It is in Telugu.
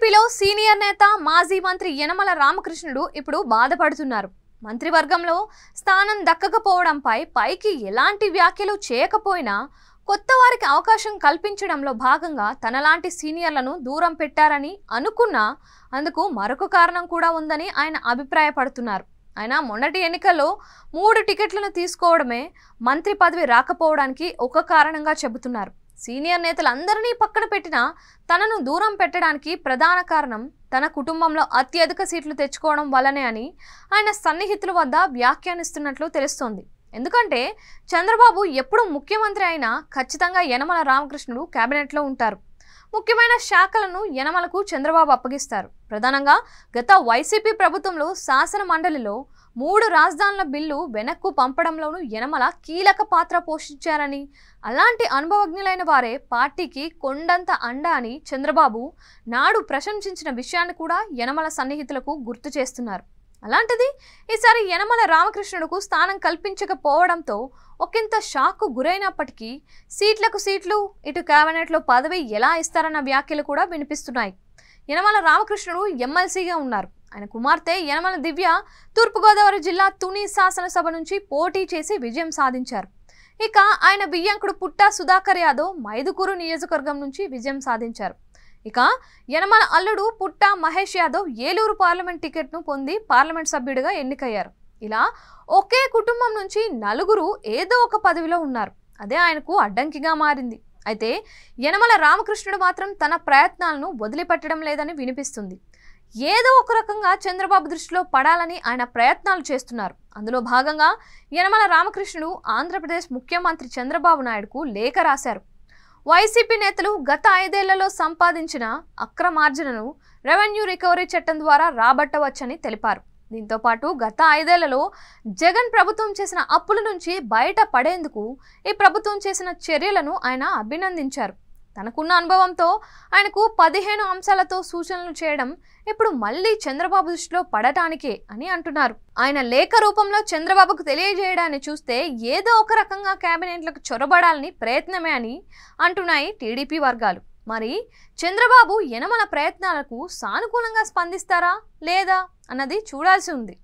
టీడీపీలో సీనియర్ నేత మాజీ మంత్రి యనమల రామకృష్ణుడు ఇప్పుడు బాధపడుతున్నారు. మంత్రివర్గంలో స్థానం దక్కకపోవడంపై పైకి ఎలాంటి వ్యాఖ్యలు చేయకపోయినా కొత్త వారికి అవకాశం కల్పించడంలో భాగంగా తనలాంటి సీనియర్లను దూరం పెట్టారని అనుకున్నా అందుకు మరొక కారణం కూడా ఉందని ఆయన అభిప్రాయపడుతున్నారు. ఆయన మొన్నటి ఎన్నికల్లో 3 టికెట్లను తీసుకోవడమే మంత్రి పదవి రాకపోవడానికి ఒక కారణంగా చెబుతున్నారు. సీనియర్ నేతలందరినీ పక్కన పెట్టినా తనను దూరం పెట్టడానికి ప్రధాన కారణం తన కుటుంబంలో అత్యధిక సీట్లు తెచ్చుకోవడం వల్లనే అని ఆయన సన్నిహితుల వద్ద వ్యాఖ్యానిస్తున్నట్లు తెలుస్తోంది. ఎందుకంటే చంద్రబాబు ఎప్పుడు ముఖ్యమంత్రి అయినా ఖచ్చితంగా యనమల రామకృష్ణుడు కేబినెట్లో ఉంటారు. ముఖ్యమైన శాఖలను యనమలకు చంద్రబాబు అప్పగిస్తారు. ప్రధానంగా గత వైసీపీ ప్రభుత్వంలో శాసన మండలిలో 3 రాజధానుల బిల్లు వెనక్కు పంపడంలోనూ యనమల కీలక పాత్ర పోషించారని, అలాంటి అనుభవజ్ఞులైన వారే పార్టీకి కొండంత అండ అని చంద్రబాబు నాడు ప్రశంసించిన విషయాన్ని కూడా యనమల సన్నిహితులకు గుర్తు చేస్తున్నారు. అలాంటిది ఈసారి యనమల రామకృష్ణుడుకు స్థానం కల్పించకపోవడంతో ఒకంత షాక్కు గురైనప్పటికీ సీట్లకు సీట్లు, ఇటు కేబినెట్లో పదవి ఎలా ఇస్తారన్న వ్యాఖ్యలు కూడా వినిపిస్తున్నాయి. యనమల రామకృష్ణుడు ఎమ్మెల్సీగా ఉన్నారు. ఆయన కుమార్తె యనమల దివ్య తూర్పుగోదావరి జిల్లా తుని శాసనసభ నుంచి పోటీ చేసి విజయం సాధించారు. ఇక ఆయన బియ్యంకుడు పుట్టా సుధాకర్ యాదవ్ మైదుకూరు నియోజకవర్గం నుంచి విజయం సాధించారు. ఇక యనమల అల్లుడు పుట్టా మహేష్ యాదవ్ ఏలూరు పార్లమెంట్ టికెట్ను పొంది పార్లమెంట్ సభ్యుడిగా ఎన్నికయ్యారు. ఇలా ఒకే కుటుంబం నుంచి 4 ఏదో ఒక పదవిలో ఉన్నారు. అదే ఆయనకు అడ్డంకిగా మారింది. అయితే యనమల రామకృష్ణుడు మాత్రం తన ప్రయత్నాలను వదిలిపెట్టడం లేదని వినిపిస్తుంది. ఏదో ఒక రకంగా చంద్రబాబు దృష్టిలో పడాలని ఆయన ప్రయత్నాలు చేస్తున్నారు. అందులో భాగంగా యనమల రామకృష్ణుడు ఆంధ్రప్రదేశ్ ముఖ్యమంత్రి చంద్రబాబు నాయుడుకు లేఖ రాశారు. వైసీపీ నేతలు గత 5 ఏళ్లలో సంపాదించిన అక్రమార్జనను రెవెన్యూ రికవరీ చట్టం ద్వారా రాబట్టవచ్చని తెలిపారు. దీంతో పాటు గత 5 ఏళ్లలో జగన్ ప్రభుత్వం చేసిన అప్పుల నుంచి బయట పడేందుకు ఈ ప్రభుత్వం చేసిన చర్యలను ఆయన అభినందించారు. తనకున్న అనుభవంతో ఆయనకు 15 అంశాలతో సూచనలు చేయడం ఇప్పుడు మళ్ళీ చంద్రబాబు దృష్టిలో పడటానికే అని అంటున్నారు. ఆయన లేఖ రూపంలో చంద్రబాబుకు తెలియజేయడాన్ని చూస్తే ఏదో ఒక రకంగా కేబినెట్లకు చొరబడాలని ప్రయత్నమే అని అంటున్నాయి టీడీపీ వర్గాలు. మరి చంద్రబాబు యనమల ప్రయత్నాలకు సానుకూలంగా స్పందిస్తారా లేదా అన్నది చూడాల్సి ఉంది.